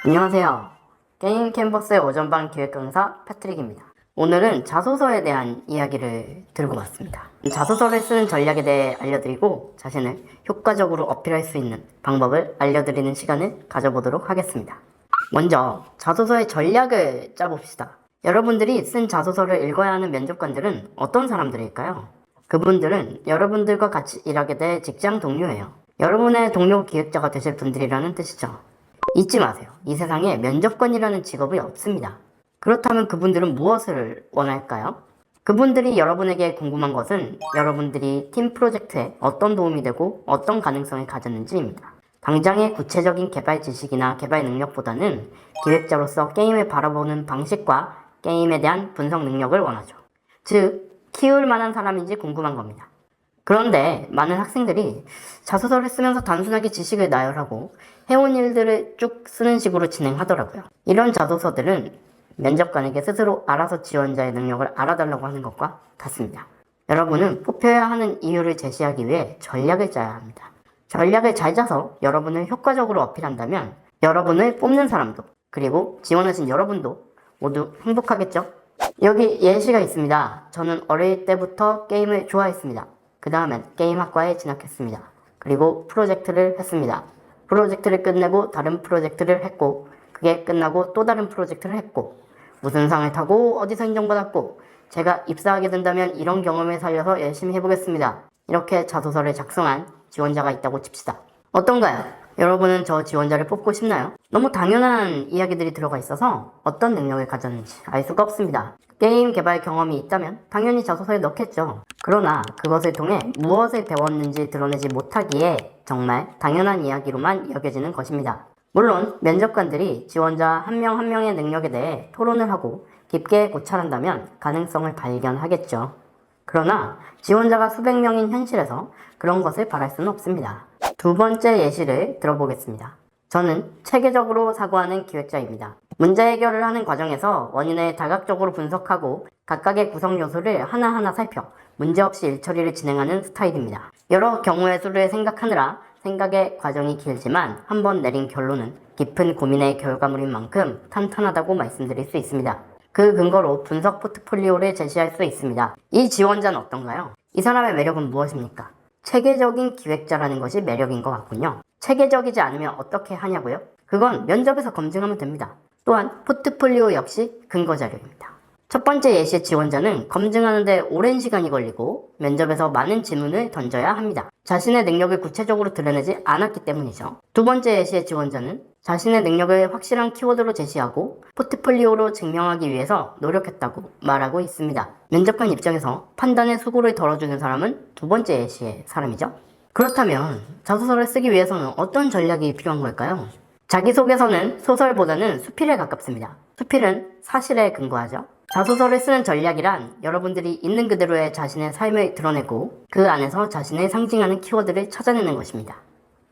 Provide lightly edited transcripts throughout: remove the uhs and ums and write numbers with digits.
안녕하세요. 게임 캔버스의 오전반 기획 강사 패트릭입니다. 오늘은 자소서에 대한 이야기를 들고 왔습니다. 자소서를 쓰는 전략에 대해 알려드리고 자신을 효과적으로 어필할 수 있는 방법을 알려드리는 시간을 가져보도록 하겠습니다. 먼저 자소서의 전략을 짜봅시다. 여러분들이 쓴 자소서를 읽어야 하는 면접관들은 어떤 사람들일까요? 그분들은 여러분들과 같이 일하게 될 직장 동료예요. 여러분의 동료 기획자가 되실 분들이라는 뜻이죠. 잊지 마세요. 이 세상에 면접관이라는 직업이 없습니다. 그렇다면 그분들은 무엇을 원할까요? 그분들이 여러분에게 궁금한 것은 여러분들이 팀 프로젝트에 어떤 도움이 되고 어떤 가능성을 가졌는지입니다. 당장의 구체적인 개발 지식이나 개발 능력보다는 기획자로서 게임을 바라보는 방식과 게임에 대한 분석 능력을 원하죠. 즉, 키울 만한 사람인지 궁금한 겁니다. 그런데 많은 학생들이 자소서를 쓰면서 단순하게 지식을 나열하고 해온 일들을 쭉 쓰는 식으로 진행하더라고요. 이런 자소서들은 면접관에게 스스로 알아서 지원자의 능력을 알아달라고 하는 것과 같습니다. 여러분은 뽑혀야 하는 이유를 제시하기 위해 전략을 짜야 합니다. 전략을 잘 짜서 여러분을 효과적으로 어필한다면 여러분을 뽑는 사람도 그리고 지원하신 여러분도 모두 행복하겠죠? 여기 예시가 있습니다. 저는 어릴 때부터 게임을 좋아했습니다. 그 다음엔 게임학과에 진학했습니다. 그리고 프로젝트를 했습니다. 프로젝트를 끝내고 다른 프로젝트를 했고 그게 끝나고 또 다른 프로젝트를 했고 무슨 상을 타고 어디서 인정받았고 제가 입사하게 된다면 이런 경험을 살려서 열심히 해보겠습니다. 이렇게 자소서를 작성한 지원자가 있다고 칩시다. 어떤가요? 여러분은 저 지원자를 뽑고 싶나요? 너무 당연한 이야기들이 들어가 있어서 어떤 능력을 가졌는지 알 수가 없습니다. 게임 개발 경험이 있다면 당연히 자소서에 넣겠죠. 그러나 그것을 통해 무엇을 배웠는지 드러내지 못하기에 정말 당연한 이야기로만 여겨지는 것입니다. 물론 면접관들이 지원자 한 명 한 명의 능력에 대해 토론을 하고 깊게 고찰한다면 가능성을 발견하겠죠. 그러나 지원자가 수백 명인 현실에서 그런 것을 바랄 수는 없습니다. 두 번째 예시를 들어보겠습니다. 저는 체계적으로 사고하는 기획자입니다. 문제 해결을 하는 과정에서 원인을 다각적으로 분석하고 각각의 구성 요소를 하나하나 살펴 문제없이 일처리를 진행하는 스타일입니다. 여러 경우의 수를 생각하느라 생각의 과정이 길지만 한번 내린 결론은 깊은 고민의 결과물인 만큼 탄탄하다고 말씀드릴 수 있습니다. 그 근거로 분석 포트폴리오를 제시할 수 있습니다. 이 지원자는 어떤가요? 이 사람의 매력은 무엇입니까? 체계적인 기획자라는 것이 매력인 것 같군요. 체계적이지 않으면 어떻게 하냐고요? 그건 면접에서 검증하면 됩니다. 또한 포트폴리오 역시 근거 자료입니다. 첫 번째 예시의 지원자는 검증하는데 오랜 시간이 걸리고 면접에서 많은 질문을 던져야 합니다. 자신의 능력을 구체적으로 드러내지 않았기 때문이죠. 두 번째 예시의 지원자는 자신의 능력을 확실한 키워드로 제시하고 포트폴리오로 증명하기 위해서 노력했다고 말하고 있습니다. 면접관 입장에서 판단의 수고를 덜어주는 사람은 두 번째 예시의 사람이죠. 그렇다면 자소서를 쓰기 위해서는 어떤 전략이 필요한 걸까요? 자기소개서는 소설보다는 수필에 가깝습니다. 수필은 사실에 근거하죠. 자소서를 쓰는 전략이란 여러분들이 있는 그대로의 자신의 삶을 드러내고 그 안에서 자신을 상징하는 키워드를 찾아내는 것입니다.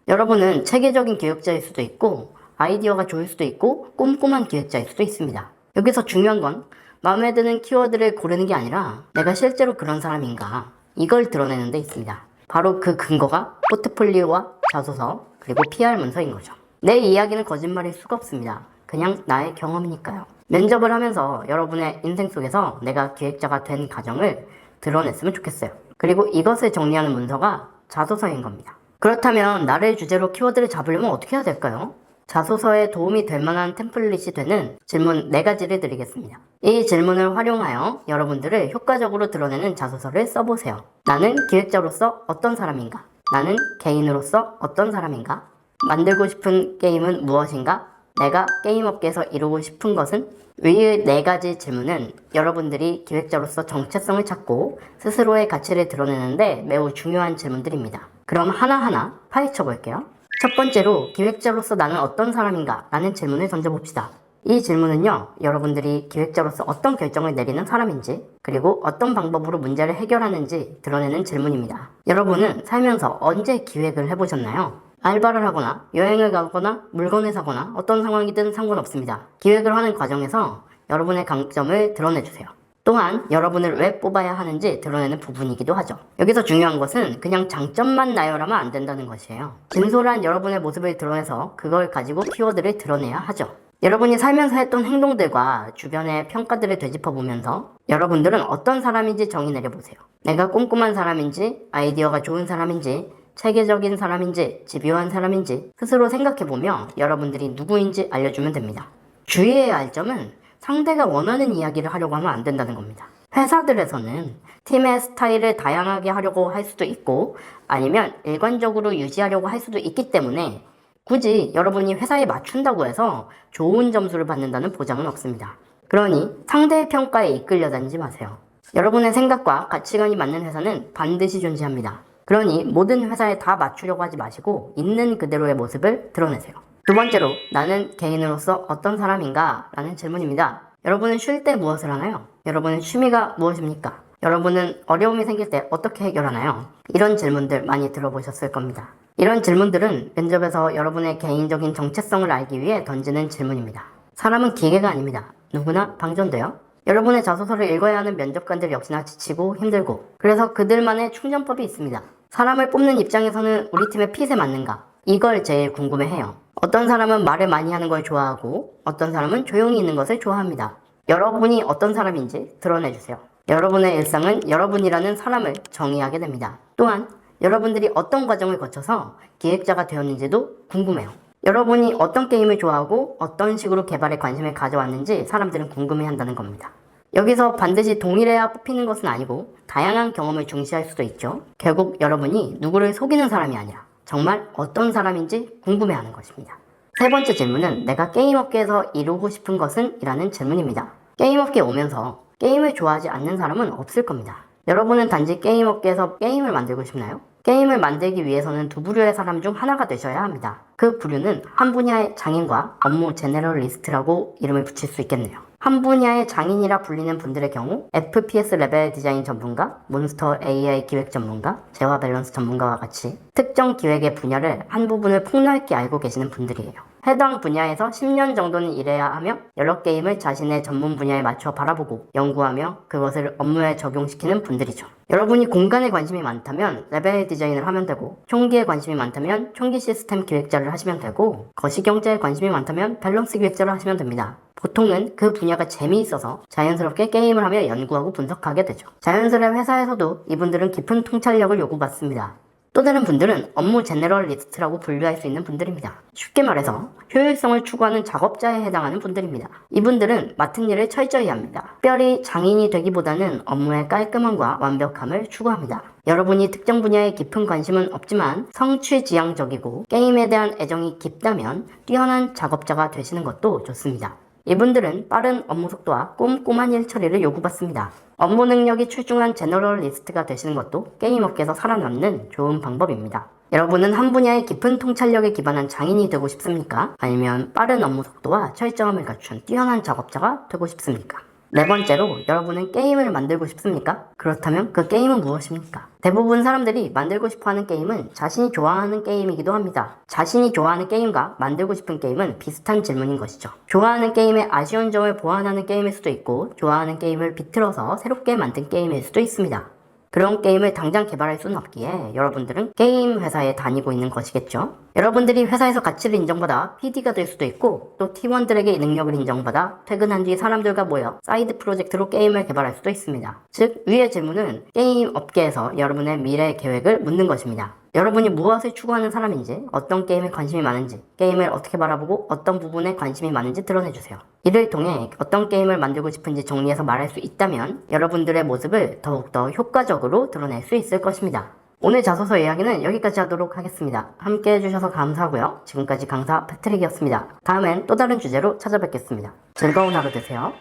여러분은 체계적인 기획자일 수도 있고 아이디어가 좋을 수도 있고 꼼꼼한 기획자일 수도 있습니다. 여기서 중요한 건 마음에 드는 키워드를 고르는 게 아니라 내가 실제로 그런 사람인가 이걸 드러내는 데 있습니다. 바로 그 근거가 포트폴리오와 자소서 그리고 PR 문서인 거죠. 내 이야기는 거짓말일 수가 없습니다. 그냥 나의 경험이니까요. 면접을 하면서 여러분의 인생 속에서 내가 기획자가 된 과정을 드러냈으면 좋겠어요. 그리고 이것을 정리하는 문서가 자소서인 겁니다. 그렇다면 나를 주제로 키워드를 잡으려면 어떻게 해야 될까요? 자소서에 도움이 될 만한 템플릿이 되는 질문 4가지를 드리겠습니다. 이 질문을 활용하여 여러분들을 효과적으로 드러내는 자소서를 써보세요. 나는 기획자로서 어떤 사람인가? 나는 개인으로서 어떤 사람인가? 만들고 싶은 게임은 무엇인가? 내가 게임업계에서 이루고 싶은 것은? 위의 4가지 질문은 여러분들이 기획자로서 정체성을 찾고 스스로의 가치를 드러내는데 매우 중요한 질문들입니다. 그럼 하나하나 파헤쳐 볼게요. 첫 번째로 기획자로서 나는 어떤 사람인가? 라는 질문을 던져봅시다. 이 질문은요, 여러분들이 기획자로서 어떤 결정을 내리는 사람인지 그리고 어떤 방법으로 문제를 해결하는지 드러내는 질문입니다. 여러분은 살면서 언제 기획을 해보셨나요? 알바를 하거나 여행을 가거나 물건을 사거나 어떤 상황이든 상관없습니다. 기획을 하는 과정에서 여러분의 강점을 드러내주세요. 또한 여러분을 왜 뽑아야 하는지 드러내는 부분이기도 하죠. 여기서 중요한 것은 그냥 장점만 나열하면 안 된다는 것이에요. 진솔한 여러분의 모습을 드러내서 그걸 가지고 키워드를 드러내야 하죠. 여러분이 살면서 했던 행동들과 주변의 평가들을 되짚어보면서 여러분들은 어떤 사람인지 정의 내려보세요. 내가 꼼꼼한 사람인지, 아이디어가 좋은 사람인지, 체계적인 사람인지, 집요한 사람인지 스스로 생각해보며 여러분들이 누구인지 알려주면 됩니다. 주의해야 할 점은 상대가 원하는 이야기를 하려고 하면 안 된다는 겁니다. 회사들에서는 팀의 스타일을 다양하게 하려고 할 수도 있고 아니면 일관적으로 유지하려고 할 수도 있기 때문에 굳이 여러분이 회사에 맞춘다고 해서 좋은 점수를 받는다는 보장은 없습니다. 그러니 상대의 평가에 이끌려 다니지 마세요. 여러분의 생각과 가치관이 맞는 회사는 반드시 존재합니다. 그러니 모든 회사에 다 맞추려고 하지 마시고 있는 그대로의 모습을 드러내세요. 두 번째로, 나는 개인으로서 어떤 사람인가? 라는 질문입니다. 여러분은 쉴 때 무엇을 하나요? 여러분의 취미가 무엇입니까? 여러분은 어려움이 생길 때 어떻게 해결하나요? 이런 질문들 많이 들어보셨을 겁니다. 이런 질문들은 면접에서 여러분의 개인적인 정체성을 알기 위해 던지는 질문입니다. 사람은 기계가 아닙니다. 누구나 방전돼요. 여러분의 자소서를 읽어야 하는 면접관들 역시나 지치고 힘들고, 그래서 그들만의 충전법이 있습니다. 사람을 뽑는 입장에서는 우리 팀의 핏에 맞는가? 이걸 제일 궁금해해요. 어떤 사람은 말을 많이 하는 걸 좋아하고 어떤 사람은 조용히 있는 것을 좋아합니다. 여러분이 어떤 사람인지 드러내주세요. 여러분의 일상은 여러분이라는 사람을 정의하게 됩니다. 또한 여러분들이 어떤 과정을 거쳐서 기획자가 되었는지도 궁금해요. 여러분이 어떤 게임을 좋아하고 어떤 식으로 개발에 관심을 가져왔는지 사람들은 궁금해한다는 겁니다. 여기서 반드시 동일해야 뽑히는 것은 아니고 다양한 경험을 중시할 수도 있죠. 결국 여러분이 누구를 속이는 사람이 아니라 정말 어떤 사람인지 궁금해하는 것입니다. 세 번째 질문은 내가 게임업계에서 이루고 싶은 것은? 이라는 질문입니다. 게임업계에 오면서 게임을 좋아하지 않는 사람은 없을 겁니다. 여러분은 단지 게임업계에서 게임을 만들고 싶나요? 게임을 만들기 위해서는 두 부류의 사람 중 하나가 되셔야 합니다. 그 부류는 한 분야의 장인과 업무 제너럴리스트라고 이름을 붙일 수 있겠네요. 한 분야의 장인이라 불리는 분들의 경우 FPS 레벨 디자인 전문가, 몬스터 AI 기획 전문가, 재화 밸런스 전문가와 같이 특정 기획의 분야를 한 부분을 폭넓게 알고 계시는 분들이에요. 해당 분야에서 10년 정도는 일해야 하며 여러 게임을 자신의 전문 분야에 맞춰 바라보고 연구하며 그것을 업무에 적용시키는 분들이죠. 여러분이 공간에 관심이 많다면 레벨 디자인을 하면 되고, 총기에 관심이 많다면 총기 시스템 기획자를 하시면 되고, 거시경제에 관심이 많다면 밸런스 기획자를 하시면 됩니다. 보통은 그 분야가 재미있어서 자연스럽게 게임을 하며 연구하고 분석하게 되죠. 자연스레 회사에서도 이분들은 깊은 통찰력을 요구받습니다. 또 다른 분들은 업무 제너럴리스트라고 분류할 수 있는 분들입니다. 쉽게 말해서 효율성을 추구하는 작업자에 해당하는 분들입니다. 이분들은 맡은 일을 철저히 합니다. 특별히 장인이 되기보다는 업무의 깔끔함과 완벽함을 추구합니다. 여러분이 특정 분야에 깊은 관심은 없지만 성취지향적이고 게임에 대한 애정이 깊다면 뛰어난 작업자가 되시는 것도 좋습니다. 이분들은 빠른 업무 속도와 꼼꼼한 일 처리를 요구받습니다. 업무 능력이 출중한 제너럴리스트가 되시는 것도 게임업계에서 살아남는 좋은 방법입니다. 여러분은 한 분야의 깊은 통찰력에 기반한 장인이 되고 싶습니까? 아니면 빠른 업무 속도와 철저함을 갖춘 뛰어난 작업자가 되고 싶습니까? 네 번째로, 여러분은 게임을 만들고 싶습니까? 그렇다면 그 게임은 무엇입니까? 대부분 사람들이 만들고 싶어하는 게임은 자신이 좋아하는 게임이기도 합니다. 자신이 좋아하는 게임과 만들고 싶은 게임은 비슷한 질문인 것이죠. 좋아하는 게임의 아쉬운 점을 보완하는 게임일 수도 있고, 좋아하는 게임을 비틀어서 새롭게 만든 게임일 수도 있습니다. 그런 게임을 당장 개발할 수는 없기에 여러분들은 게임 회사에 다니고 있는 것이겠죠. 여러분들이 회사에서 가치를 인정받아 PD가 될 수도 있고, 또 팀원들에게 능력을 인정받아 퇴근한 뒤 사람들과 모여 사이드 프로젝트로 게임을 개발할 수도 있습니다. 즉, 위의 질문은 게임 업계에서 여러분의 미래 계획을 묻는 것입니다. 여러분이 무엇을 추구하는 사람인지, 어떤 게임에 관심이 많은지, 게임을 어떻게 바라보고 어떤 부분에 관심이 많은지 드러내주세요. 이를 통해 어떤 게임을 만들고 싶은지 정리해서 말할 수 있다면 여러분들의 모습을 더욱더 효과적으로 드러낼 수 있을 것입니다. 오늘 자소서 이야기는 여기까지 하도록 하겠습니다. 함께 해주셔서 감사하고요. 지금까지 강사 패트릭이었습니다. 다음엔 또 다른 주제로 찾아뵙겠습니다. 즐거운 하루 되세요.